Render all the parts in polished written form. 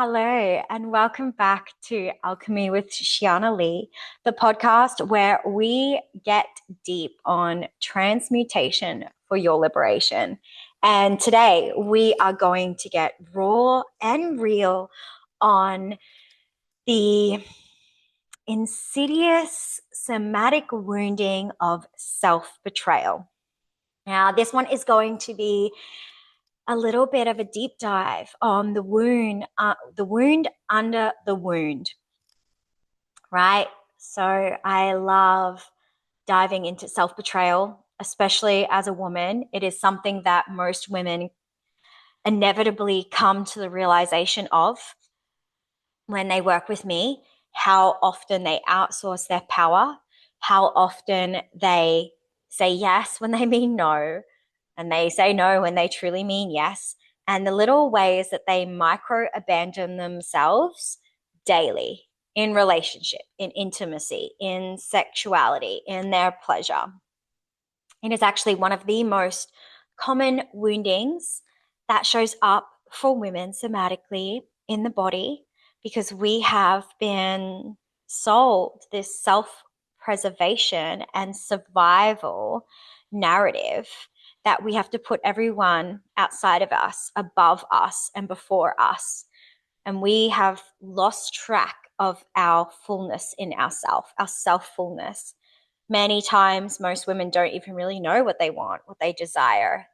Hello, and welcome back to Alchemy with Sheeana Leigh, the podcast where we get deep on transmutation for your liberation. And today we are going to get raw and real on the insidious somatic wounding of self-betrayal. Now, this one is going to be a little bit of a deep dive on the wound under the wound, right? So I love diving into self-betrayal, especially as a woman. It is something that most women inevitably come to the realization of when they work with me, how often they outsource their power, how often they say yes when they mean no, and they say no when they truly mean yes, and the little ways that they micro abandon themselves daily in relationship, in intimacy, in sexuality, in their pleasure. It is actually one of the most common woundings that shows up for women somatically in the body because we have been sold this self-preservation and survival narrative that we have to put everyone outside of us, above us, and before us. And we have lost track of our fullness in ourself, our self-fullness. Many times, most women don't even really know what they want, what they desire,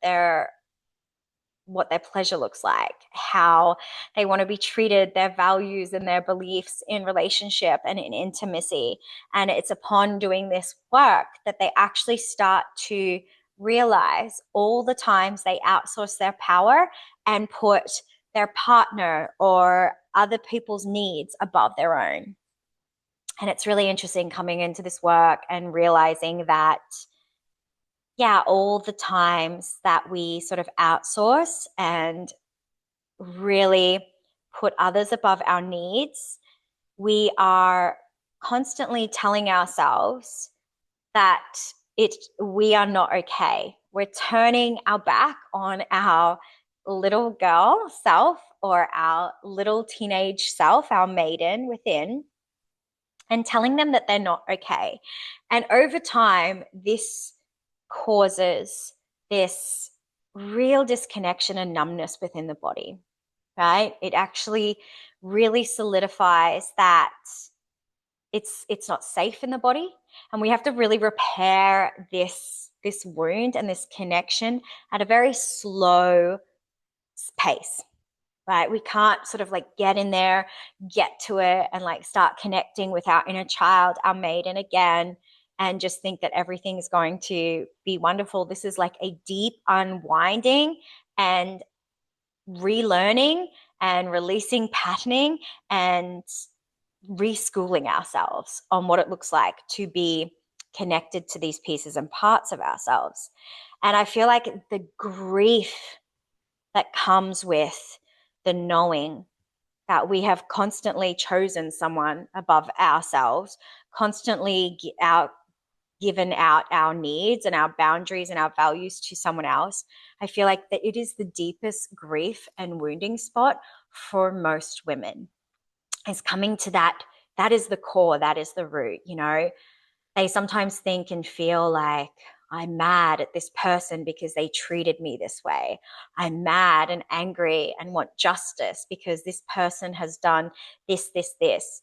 what their pleasure looks like, how they want to be treated, their values and their beliefs in relationship and in intimacy. And it's upon doing this work that they actually start to realize all the times they outsource their power and put their partner or other people's needs above their own. And it's really interesting coming into this work and realizing that, yeah, all the times that we sort of outsource and really put others above our needs, we are constantly telling ourselves that we are not okay. We're turning our back on our little girl self or our little teenage self, our maiden within, and telling them that they're not okay. And over time, this causes this real disconnection and numbness within the body, right? It actually really solidifies that it's not safe in the body, and we have to really repair this wound and this connection at a very slow pace, right? We can't sort of like get in there, get to it, and like start connecting with our inner child, our maiden again, and just think that everything is going to be wonderful. This is like a deep unwinding and relearning and releasing patterning and reschooling ourselves on what it looks like to be connected to these pieces and parts of ourselves. And I feel like the grief that comes with the knowing that we have constantly chosen someone above ourselves, constantly given out our needs and our boundaries and our values to someone else. I feel like that it is the deepest grief and wounding spot for most women, is coming to that. That is the core, that is the root. They sometimes think and feel like, I'm mad at this person because they treated me this way. I'm mad and angry and want justice because this person has done this, this, this.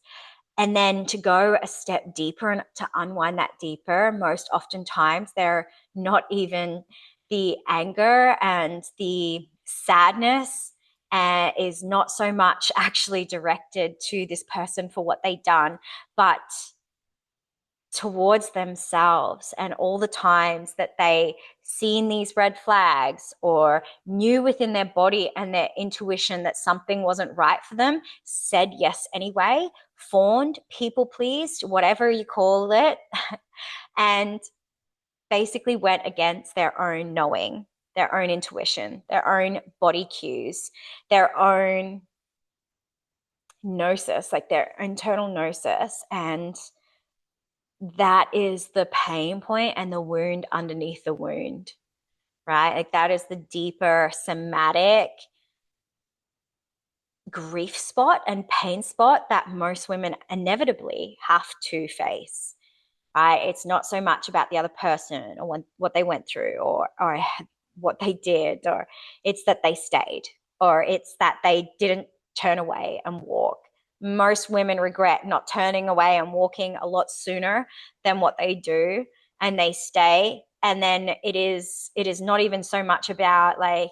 And then to go a step deeper and to unwind that deeper, most oftentimes they're not even the anger and the sadness is not so much actually directed to this person for what they've done, but towards themselves and all the times that they seen these red flags or knew within their body and their intuition that something wasn't right for them, said yes anyway, fawned, people pleased, whatever you call it, and basically went against their own knowing, their own intuition, their own body cues, their own gnosis, like their internal gnosis. And that is the pain point and the wound underneath the wound, right? Like that is the deeper somatic grief spot and pain spot that most women inevitably have to face. Right? It's not so much about the other person or what they went through or what they did, or it's that they stayed, or it's that they didn't turn away and walk. Most women regret not turning away and walking a lot sooner than what they do, and they stay. And then it is not even so much about like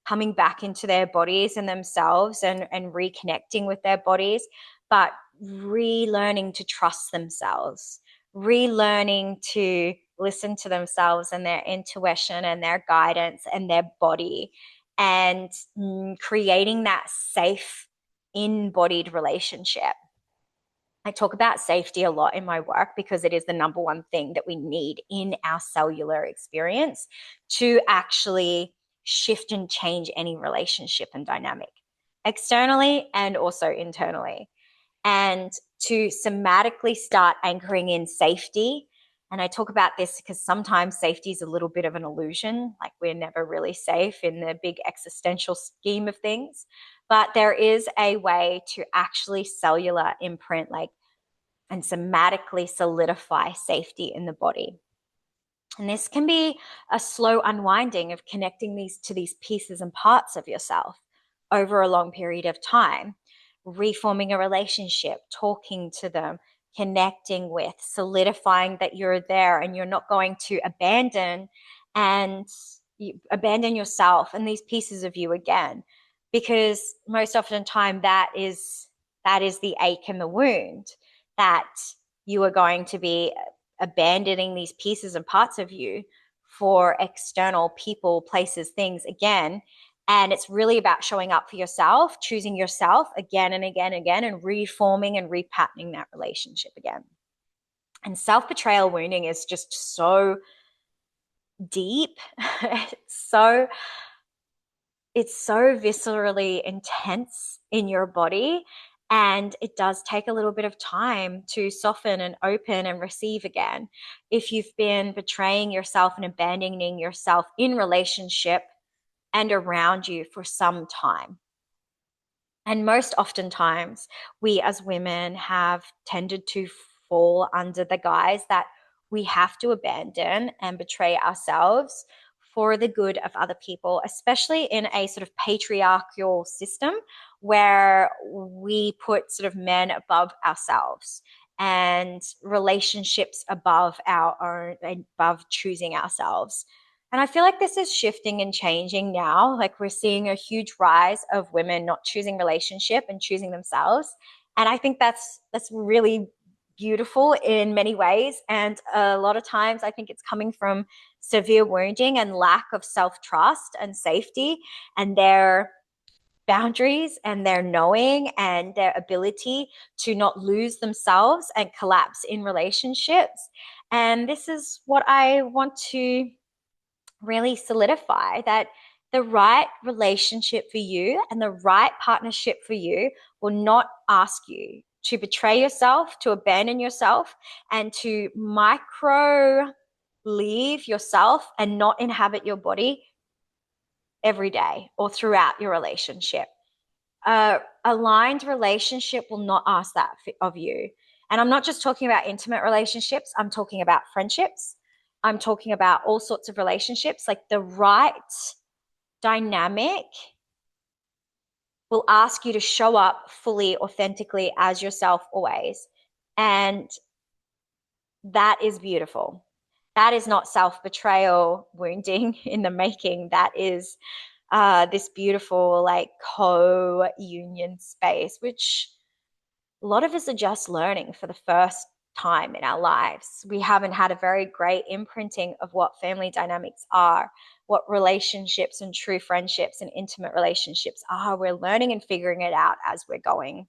coming back into their bodies and themselves and reconnecting with their bodies, but relearning to trust themselves, relearning to listen to themselves and their intuition and their guidance and their body, and creating that safe, embodied relationship. I talk about safety a lot in my work because it is the number one thing that we need in our cellular experience to actually shift and change any relationship and dynamic, externally and also internally. And to somatically start anchoring in safety. And I talk about this because sometimes safety is a little bit of an illusion. Like, we're never really safe in the big existential scheme of things. But there is a way to actually cellular imprint, like, and somatically solidify safety in the body. And this can be a slow unwinding of connecting these pieces and parts of yourself over a long period of time, reforming a relationship, talking to them, connecting with, solidifying that you're there and you're not going to and abandon yourself and these pieces of you again. Because most often time that is the ache and the wound, that you are going to be abandoning these pieces and parts of you for external people, places, things again. And it's really about showing up for yourself, choosing yourself again and again and again, and reforming and repatterning that relationship again. And self-betrayal wounding is just so deep. It's so viscerally intense in your body. And it does take a little bit of time to soften and open and receive again. If you've been betraying yourself and abandoning yourself in relationship and around you for some time. And most oftentimes, we as women have tended to fall under the guise that we have to abandon and betray ourselves for the good of other people, especially in a sort of patriarchal system where we put sort of men above ourselves and relationships above our own, above choosing ourselves. And I feel like this is shifting and changing now. Like, we're seeing a huge rise of women not choosing relationship and choosing themselves. And I think that's really beautiful in many ways. And a lot of times I think it's coming from severe wounding and lack of self-trust and safety and their boundaries and their knowing and their ability to not lose themselves and collapse in relationships. And this is what I want to really solidify, that the right relationship for you and the right partnership for you will not ask you to betray yourself, to abandon yourself, and to micro leave yourself and not inhabit your body every day or throughout your relationship. Aligned relationship will not ask that of you. And I'm not just talking about intimate relationships, I'm talking about friendships. I'm talking about all sorts of relationships. Like, the right dynamic will ask you to show up fully, authentically as yourself always. And that is beautiful. That is not self-betrayal wounding in the making. That is this beautiful, like, co-union space, which a lot of us are just learning for the first time in our lives. We haven't had a very great imprinting of what family dynamics are, what relationships and true friendships and intimate relationships are. We're learning and figuring it out as we're going.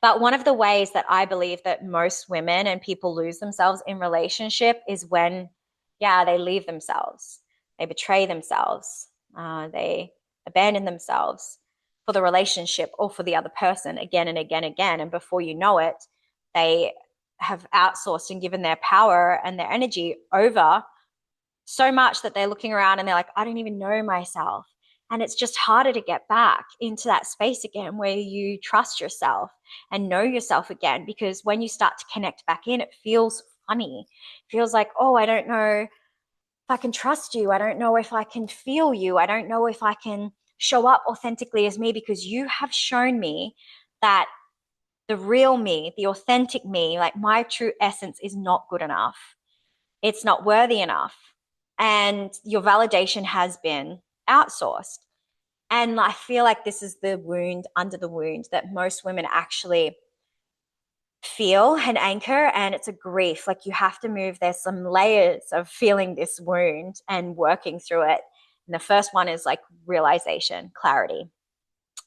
But one of the ways that I believe that most women and people lose themselves in relationship is when, they leave themselves, they betray themselves, they abandon themselves for the relationship or for the other person again and again and again. And before you know it, they have outsourced and given their power and their energy over so much that they're looking around and they're like, I don't even know myself. And it's just harder to get back into that space again where you trust yourself and know yourself again. Because when you start to connect back in, it feels funny. It feels like, oh, I don't know if I can trust you. I don't know if I can feel you. I don't know if I can show up authentically as me, because you have shown me that the real me, the authentic me, like my true essence is not good enough. It's not worthy enough. And your validation has been outsourced. And I feel like this is the wound under the wound that most women actually feel and anchor. And it's a grief. Like you have to move, there's some layers of feeling this wound and working through it. And the first one is like realization, clarity,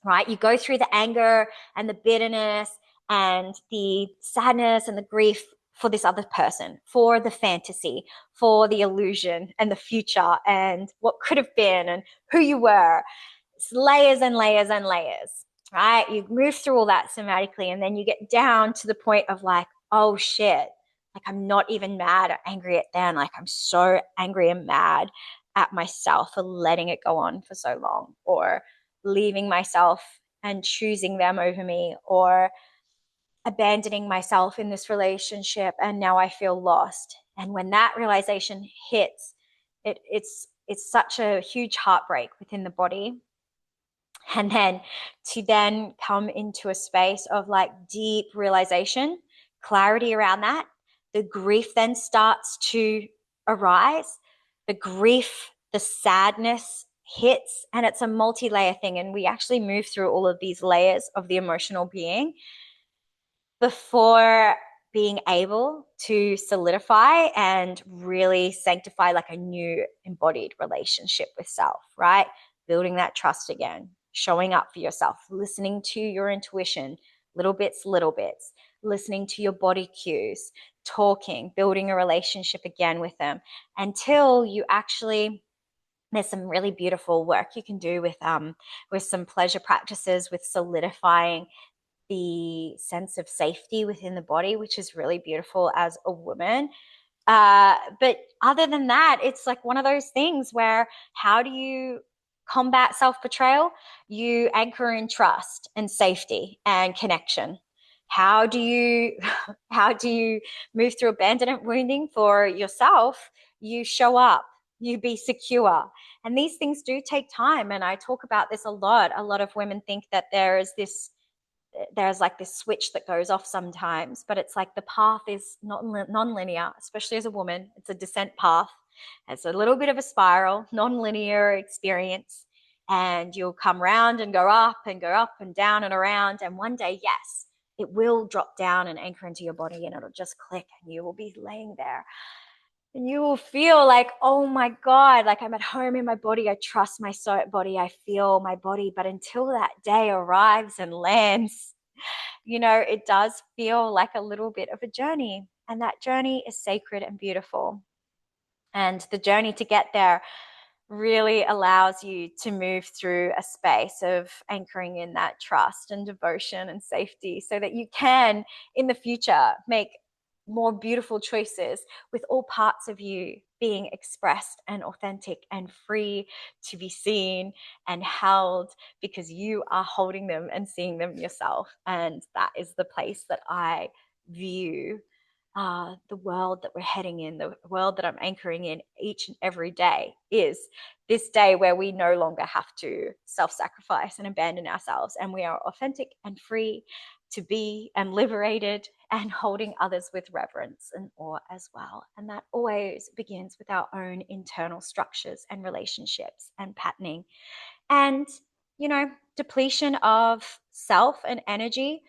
right? You go through the anger and the bitterness and the sadness and the grief for this other person, for the fantasy, for the illusion and the future and what could have been and who you were. It's layers and layers and layers, right? You move through all that somatically, and then you get down to the point of like, oh shit, like I'm not even mad or angry at them. Like I'm so angry and mad at myself for letting it go on for so long, or leaving myself and choosing them over me, or abandoning myself in this relationship, and now I feel lost. And when that realization hits, it's such a huge heartbreak within the body. And then to then come into a space of like deep realization, clarity around that, the grief then starts to arise. The grief, the sadness hits, and it's a multi-layer thing. And we actually move through all of these layers of the emotional being before being able to solidify and really sanctify like a new embodied relationship with self, right? Building that trust again, showing up for yourself, listening to your intuition, little bits, listening to your body cues, talking, building a relationship again with them until you actually, there's some really beautiful work you can do with some pleasure practices, with solidifying the sense of safety within the body, which is really beautiful as a woman. But other than that, it's like one of those things where how do you combat self-betrayal? You anchor in trust and safety and connection. How do you how do you move through abandonment wounding for yourself? You show up, you be secure. And these things do take time. And I talk about this a lot. A lot of women think that there's like this switch that goes off sometimes, but it's like the path is not non-linear, especially as a woman. It's a descent path. It's a little bit of a spiral, non-linear experience, and you'll come round and go up and down and around, and one day, yes, it will drop down and anchor into your body, and it'll just click, and you will be laying there and you will feel like, oh my God, like I'm at home in my body. I trust my body. I feel my body. But until that day arrives and lands, it does feel like a little bit of a journey. And that journey is sacred and beautiful. And the journey to get there really allows you to move through a space of anchoring in that trust and devotion and safety so that you can, in the future, make more beautiful choices with all parts of you being expressed and authentic and free to be seen and held, because you are holding them and seeing them yourself. And that is the place that I view the world that we're heading in, the world that I'm anchoring in each and every day, is this day where we no longer have to self-sacrifice and abandon ourselves, and we are authentic and free to be and liberated and holding others with reverence and awe as well. And that always begins with our own internal structures and relationships and patterning. And, depletion of self and energy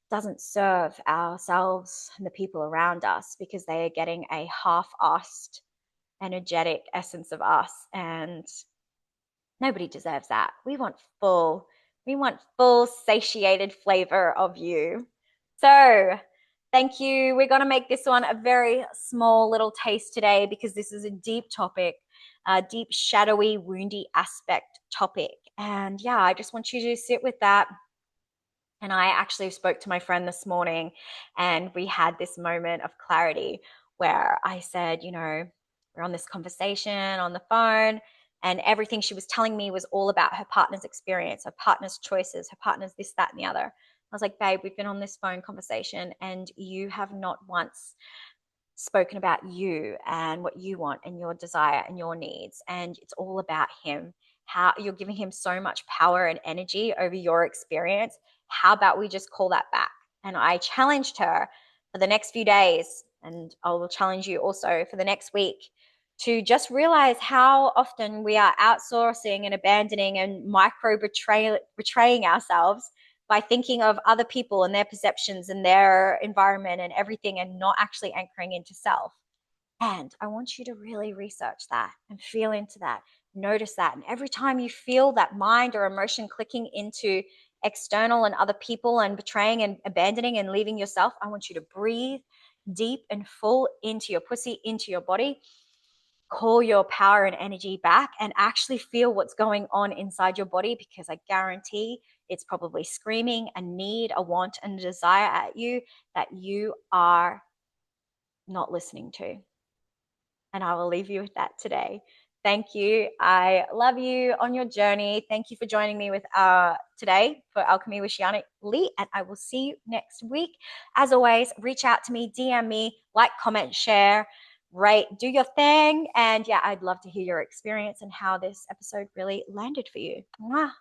doesn't serve ourselves and the people around us, because they are getting a half-assed energetic essence of us, and nobody deserves that. We want full satiated flavor of you. So thank you. We're going to make this one a very small little taste today, because this is a deep topic, a deep, shadowy, woundy aspect topic. And yeah, I just want you to sit with that. And I actually spoke to my friend this morning, and we had this moment of clarity where I said, we're on this conversation on the phone, And everything she was telling me was all about her partner's experience, her partner's choices, her partner's this, that, and the other. I was like, babe, we've been on this phone conversation and you have not once spoken about you and what you want and your desire and your needs. And it's all about him. How you're giving him so much power and energy over your experience. How about we just call that back? And I challenged her for the next few days, and I will challenge you also for the next week to just realize how often we are outsourcing and abandoning and betraying ourselves by thinking of other people and their perceptions and their environment and everything, and not actually anchoring into self. And I want you to really research that and feel into that, notice that. And every time you feel that mind or emotion clicking into external and other people and betraying and abandoning and leaving yourself, I want you to breathe deep and full into your pussy, into your body. Call your power and energy back and actually feel what's going on inside your body, because I guarantee it's probably screaming a need, a want, and a desire at you that you are not listening to. And I will leave you with that today. Thank you. I love you on your journey. Thank you for joining me with today for Alchemy with Sheeana Leigh, and I will see you next week. As always, reach out to me, DM me, like, comment, share, rate, do your thing. And yeah, I'd love to hear your experience and how this episode really landed for you. Mwah.